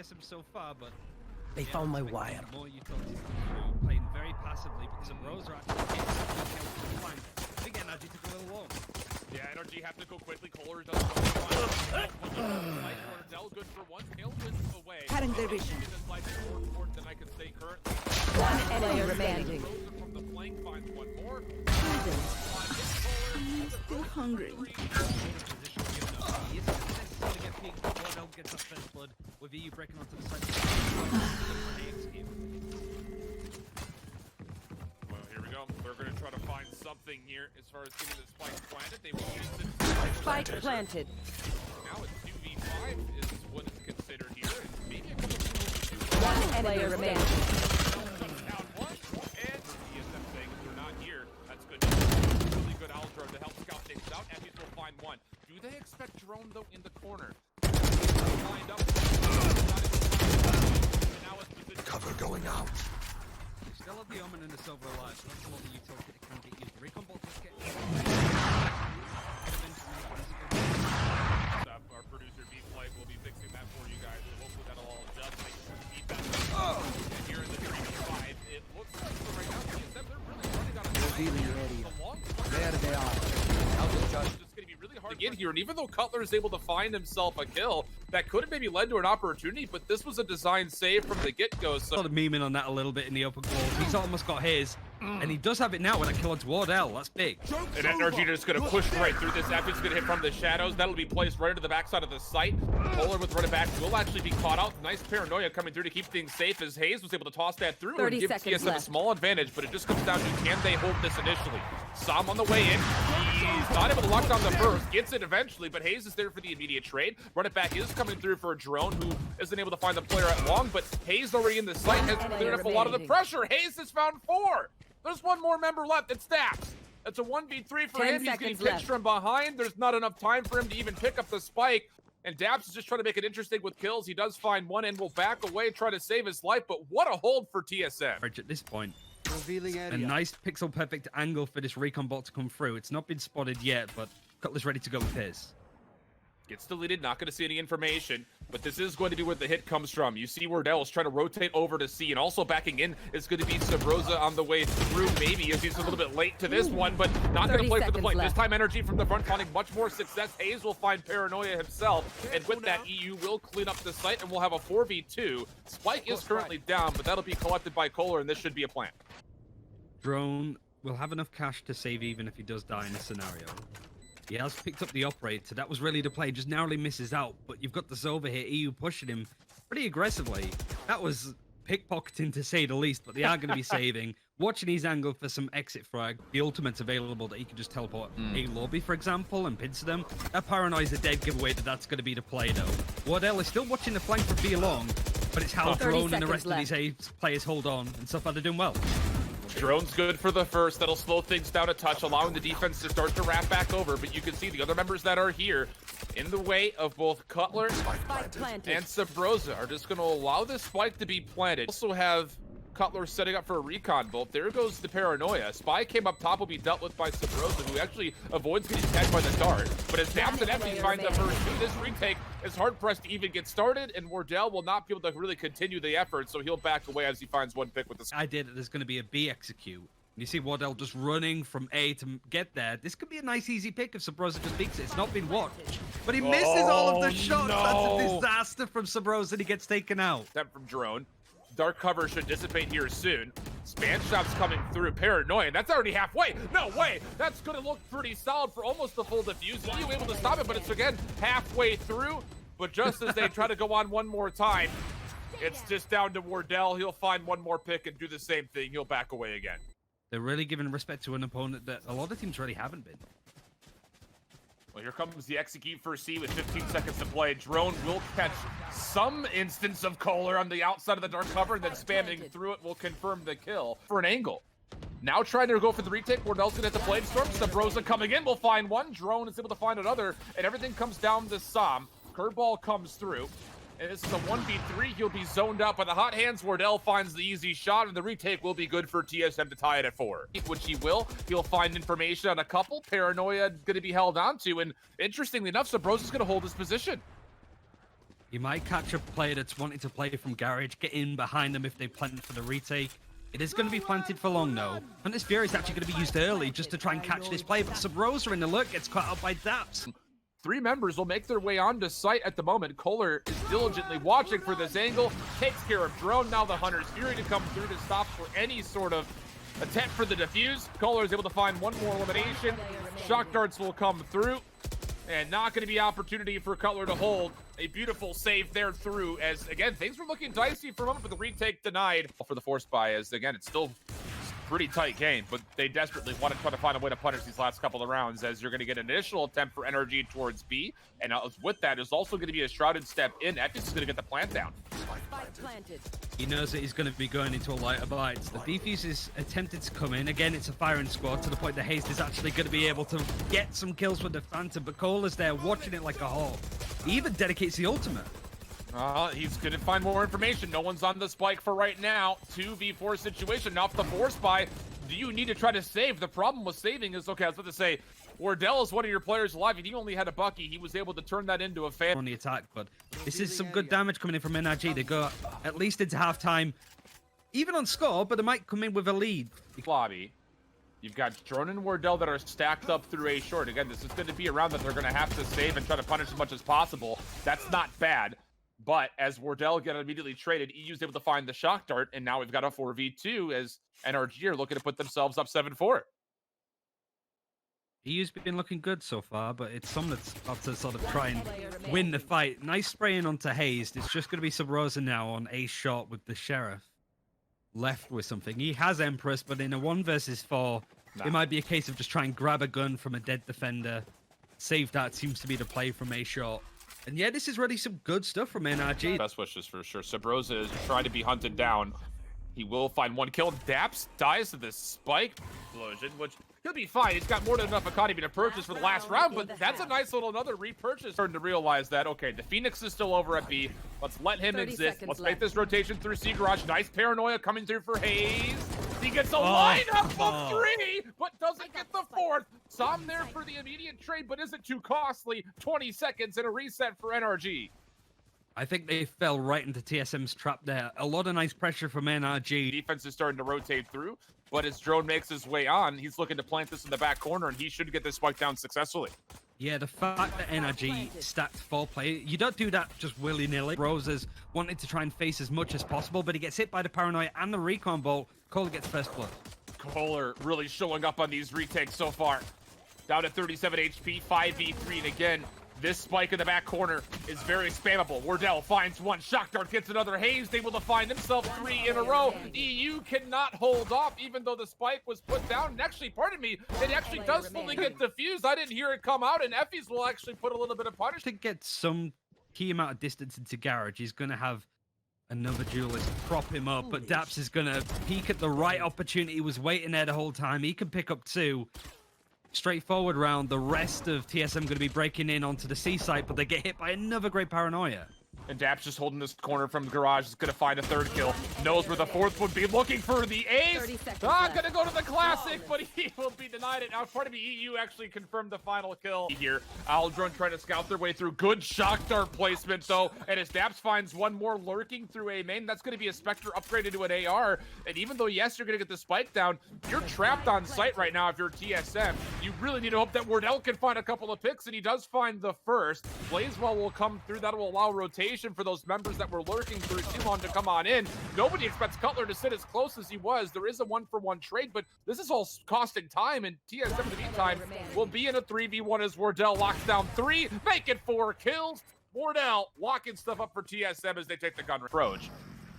TSM so far, but they found my wire. More utilities through, playing very passively, but Subroza actually gets the flank. I think NRG took a little long. Yeah, NRG have to go quickly. KOLER does Wardell good for one. Tail wins away. Cutting their vision. This is like more important than I can say currently. One player remaining. Subroza from the flank finds one more. I'm still hungry. He isn't necessarily get peaked, but Wardell gets that first blood with eeiu breaking onto the side. Well, here we go. They're going to try to find something here as far as getting the spike planted. They will use it. Spike planted. Now it's 2v5 is what is considered here. And maybe a couple of One player remaining. down one. And TSM saying if they're not here, that's good. Really good algebra to help scout things out. effys will find one. Do they expect Drone though in the corner? Lined up. Cover going out. Still have the Omen and the Silver alive. That's all the utility that can get used. Recon Bolt just get our producer B-Flight will be fixing that for you guys. So hopefully that'll all adjust. Make sure the defense. And here in the 3v5, it looks like for right now, TSM, they're really running out of time. There they are. It's going to be really hard to get here, and even though KOLER is able to find himself a kill, that could have maybe led to an opportunity, but this was a design save from the get-go. So sort of memeing on that a little bit in the open goal. He's almost got his, and he does have it now with a kill onto Wardell. That's big. and NRG just going to push right through this. effys going to hit from the shadows. That'll be placed right into the backside of the site. KOLER with running back will actually be caught out. Nice paranoia coming through to keep things safe as Hazed was able to toss that through and give TSM a small advantage, but it just comes down to can they hold this initially. Sam on the way in. He's not able to lock down the first. Gets it eventually, but Hazed is there for the immediate trade. Run it back is coming through for a drone who isn't able to find the player at long, but Hazed already in the site has cleared up a lot of the pressure. Hazed has found 4. There's one more member left. It's daps. That's a 1v3 for him. He's getting pitched from behind. There's not enough time for him to even pick up the spike. And daps is just trying to make it interesting with kills. He does find one and will back away, try to save his life, but what a hold for TSM. At this point, Revealing area. a nice pixel perfect angle for this recon bot to come through. It's not been spotted yet, but KOLER's ready to go with his. Gets deleted, not going to see any information, but this is going to be where the hit comes from. You see Wardell is trying to rotate over to C, and also backing in is going to be Subroza on the way through, maybe, as he's a little bit late to this one, but not going to play for the point. This time, NRG from the front finding much more success. Hazed will find paranoia himself, and with that, eeiu will clean up the site, and we'll have a 4v2. Spike is currently down, but that'll be collected by KOLER, and this should be a plan. Drone will have enough cash to save even if he does die in this scenario. He has picked up the operator. That was really the play. Just narrowly misses out. But you've got the Zova here. eeiu pushing him pretty aggressively. That was pickpocketing to say the least, but they are going to be saving. Watching his angle for some exit frag. The ultimate's available that he can just teleport a lobby, for example, and pincer them. That paranoia's a dead giveaway that that's going to be the play, though. Wardell is still watching the flank for B long, but it's how Drone and the rest of these A players hold on, and so far they're doing well. Drone's good for the first. That'll slow things down a touch, allowing the defense to start to wrap back over. But you can see the other members that are here in the way of both KOLER and Subroza are just going to allow this spike to be planted. Also have KOLER setting up for a recon bolt. There goes the paranoia. Spy came up top, will be dealt with by Subroza, who actually avoids getting tagged by the dart. But as daps and effys find the first two, this retake is hard-pressed to even get started, and Wardell will not be able to really continue the effort, so he'll back away as he finds one pick with the idea that there's going to be a B execute. You see Wardell just running from A to get there. This could be a nice, easy pick if Subroza just peeks it. It's not been watched. But he misses all of the shots. No. That's a disaster from Subroza, and he gets taken out. Attempt from Drone. Dark cover should dissipate here soon. Span shots coming through. Paranoia, and that's already halfway. No way. That's going to look pretty solid for almost the full defuse. eeiu able to stop it, but it's again halfway through. But just as they try to go on one more time, it's just down to Wardell. He'll find one more pick and do the same thing. He'll back away again. They're really giving respect to an opponent that a lot of teams really haven't been. Well, here comes the execute for C with 15 seconds to play. Drone will catch some instance of KOLER on the outside of the dark cover, and then spamming through it will confirm the kill for an angle. Now trying to go for the retake. Wardell's gonna hit the Flamestorm. Subroza coming in will find one. Drone is able to find another, and everything comes down to Sam. Curveball comes through, and this is a 1v3. He'll be zoned out by the hot hands. Wardell finds the easy shot, and the retake will be good for TSM to tie it at 4. Which he will. He'll find information on a couple. Paranoia going to be held onto, and interestingly enough, Subroza's going to hold his position. You might catch a player that's wanting to play from Garage, get in behind them if they plant for the retake. It is going to be planted for long, though. And this Fury is actually going to be used early just to try and catch this play, but Subroza in the look gets caught up by daps. 3 members will make their way onto site at the moment. KOLER is diligently watching for this angle, takes care of drone. Now the Hunter's Fury to come through to stop for any sort of attempt for the defuse. KOLER is able to find one more elimination. Shock darts will come through, and not going to be opportunity for KOLER to hold. A beautiful save there through, as again, things were looking dicey for a moment, but the retake denied for the force buy, as again, it's still pretty tight game, but they desperately want to try to find a way to punish these last couple of rounds, as you're going to get an initial attempt for NRG towards B, and with that is also going to be a shrouded step in. effys is going to get the plant down. He knows that he's going to be going into a lighter bites. The defuse is attempted to come in. Again, it's a firing squad to the point that Hazed is actually going to be able to get some kills with the Phantom, but KOLER's there watching it like a hawk. He even dedicates the ultimate. He's going to find more information. No one's on the spike for right now. 2v4 situation. Now, if the force buy, do you need to try to save? The problem with saving is, okay, I was about to say, Wardell is one of your players alive, and he only had a Bucky. He was able to turn that into a fan. On the attack, but this is some good damage coming in from NRG. They go at least into halftime, even on score, but they might come in with a lead. Lobby. You've got Drone and Wardell that are stacked up through A short. Again, this is going to be a round that they're going to have to save and try to punish as much as possible. That's not bad. But as Wardell got immediately traded, eeiu's able to find the shock dart, and now we've got a 4v2 as NRG are looking to put themselves up 7-4. eeiu's been looking good so far, but it's someone that's got to sort of try and win the fight. Nice spraying onto Hazed. It's just going to be Subroza now on A shot with the Sheriff left with something. He has Empress, but in a 1 versus 4, it might be a case of just try and grab a gun from a dead defender. Save that seems to be the play from A shot. And yeah, this is really some good stuff from NRG. Best wishes for sure. Subroza is trying to be hunted down. He will find 1 kill. Daps dies to this spike explosion, which he'll be fine. He's got more than enough economy to purchase for the last round, but that's a nice little another repurchase. Starting to realize that, okay, the Phoenix is still over at B. Let's let him exist. Let's make this rotation through C Garage. Nice paranoia coming through for Hazed. He gets a lineup of 3, but doesn't get the 4th. Some there for the immediate trade, but isn't too costly. 20 seconds and a reset for NRG. I think they fell right into TSM's trap there. A lot of nice pressure from NRG. Defense is starting to rotate through, but as Drone makes his way on, he's looking to plant this in the back corner, and he should get this spike down successfully. Yeah, the fact that NRG stacked 4 players, you don't do that just willy-nilly. Rosa's wanted to try and face as much as possible, but he gets hit by the paranoia and the recon bolt. KOLER gets first blood. KOLER really showing up on these retakes so far. Down at 37 HP, 5v3, and again, this spike in the back corner is very spammable. Wardell finds 1, shock dart gets another. Hazed able to find himself 3 in a row. eeiu cannot hold off, even though the spike was put down. And actually, pardon me, it actually does fully get diffused. I didn't hear it come out, and effys will actually put a little bit of punish. To get some key amount of distance into Garage, he's going to have another duelist prop him up, but daps is going to peek at the right opportunity. He was waiting there the whole time. He can pick up 2. Straightforward round. The rest of TSM going to be breaking in onto the C site, but they get hit by another great paranoia. And daps just holding this corner from the garage is going to find a 3rd kill. Knows where the 4th would be. Looking for the ace. Going to go to the classic, but he will be denied it. Now, part of the eeiu actually confirmed the final kill here. Drone trying to scout their way through. Good shock dart placement, though. And as daps finds 1 more lurking through A main, that's going to be a Spectre upgraded to an AR. And even though, yes, you're going to get the spike down, you're trapped on site right now if you're TSM. You really need to hope that Wardell can find a couple of picks, and he does find the first. Blazewell will come through. That will allow rotation for those members that were lurking through Simon to come on in. Nobody expects KOLER to sit as close as he was. There is a 1-for-1 trade, but this is all costing time, and TSM in the meantime will be in a 3v1 as Wardell locks down 3, make it 4 kills. Wardell locking stuff up for TSM as they take the gun approach.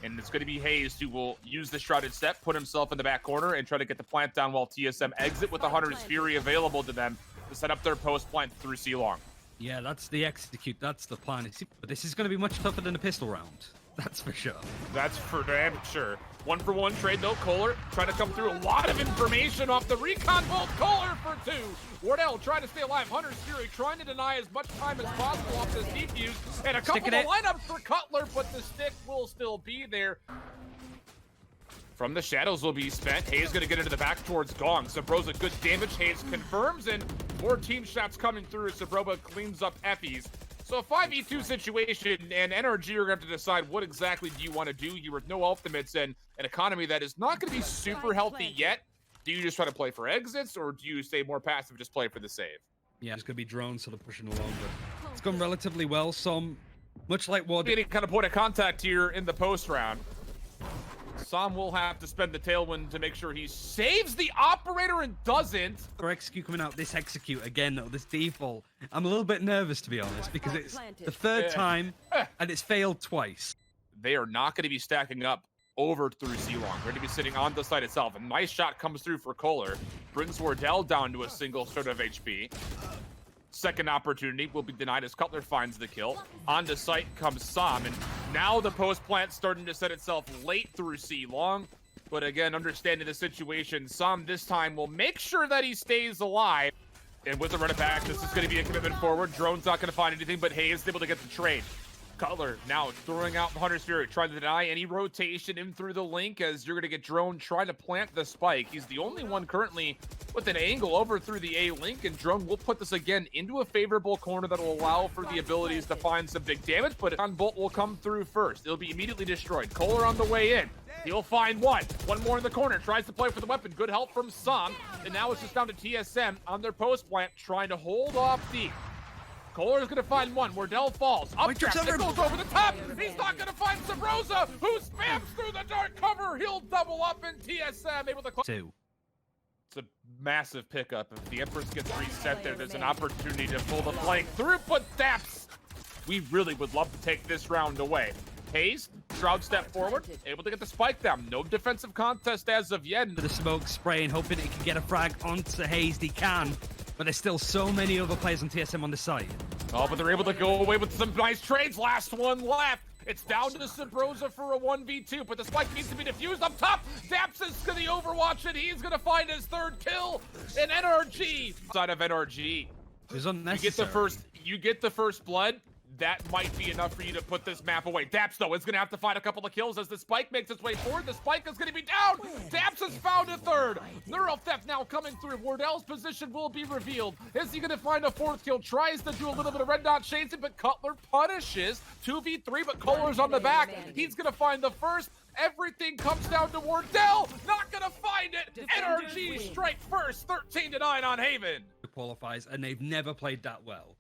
And it's going to be Hazed who will use the shrouded step, put himself in the back corner, and try to get the plant down while TSM exit with the Hunter's Fury available to them to set up their post plant through C-Long. Yeah, that's the execute. That's the plan. But this is going to be much tougher than a pistol round. That's for sure. That's for damn sure. 1-for-1 trade, though. KOLER trying to come through. A lot of information off the recon bolt. KOLER for 2. Wardell trying to stay alive. Hunter's Fury trying to deny as much time as possible off this defuse. And a couple of lineups for KOLER, but the stick will still be there. From the shadows will be spent. Hazed gonna get into the back towards Gong. Subroza good damage. Hazed confirms, and more team shots coming through as Subroza cleans up effys. So a 5v2 situation, and NRG are going to have to decide what exactly do you want to do here with no ultimates and an economy that is not going to be super healthy yet. Do you just try to play for exits, or do you stay more passive, just play for the save? Yeah, it's going to be drones sort of pushing along, but it's gone relatively well. Some, much like Wardell. Any kind of point of contact here in the post round. Sam will have to spend the tailwind to make sure he saves the operator and doesn't. Or execute coming out, this execute again, though, this default. I'm a little bit nervous, to be honest, because it's the third time and it's failed twice. They are not going to be stacking up over through C-Long. They're going to be sitting on the site itself. A nice shot comes through for KOLER. Brings Wardell down to a single sort of HP. Second opportunity will be denied as KOLER finds the kill. Onto site comes Sam, and now the post plant starting to set itself late through C-Long. But again, understanding the situation, Sam this time will make sure that he stays alive. And with the run it back, this is going to be a commitment forward. Drone's not going to find anything, but Hazed able to get the trade. KOLER now throwing out the Hunter Spirit, trying to deny any rotation in through the link as you're going to get Drone trying to plant the spike. He's the only one currently with an angle over through the A link, and Drone will put this again into a favorable corner that will allow for the abilities to find some big damage, but on Bolt will come through first. It'll be immediately destroyed. KOLER on the way in. He'll find one. One more in the corner. Tries to play for the weapon. Good help from Sam. And now it's just down to TSM on their post plant, trying to hold off deep. KOLER is going to find one. Wardell falls. Up trap. It goes over the top. He's not going to find Subroza, who spams through the dark cover. He'll double up, and TSM able to close. It's a massive pickup. If the Empress gets reset there, there's an opportunity to pull the flank through, but daps. We really would love to take this round away. Hazed, Shroud step forward, able to get the spike down. No defensive contest as of yet. For the smoke spraying, hoping he can get a frag onto Hazed. He can, but there's still so many other players on TSM on the site. Oh, but they're able to go away with some nice trades. Last one left. It's down to the Subroza for a 1v2, but the spike needs to be defused up top. daps is going to overwatch it. He's going to find his third kill. And NRG, side of NRG. It was unnecessary. You get the first blood. That might be enough for you to put this map away. daps, though, is going to have to find a couple of kills as the spike makes its way forward. The spike is going to be down. daps has found a third. Neural theft now coming through. Wardell's position will be revealed. Is he going to find a fourth kill? Tries to do a little bit of red dot chasing, but KOLER punishes. 2v3, but KOLER's on the back. He's going to find the first. Everything comes down to Wardell. Not going to find it. NRG strike first. 13-9 on Haven. Qualifiers, and they've never played that well.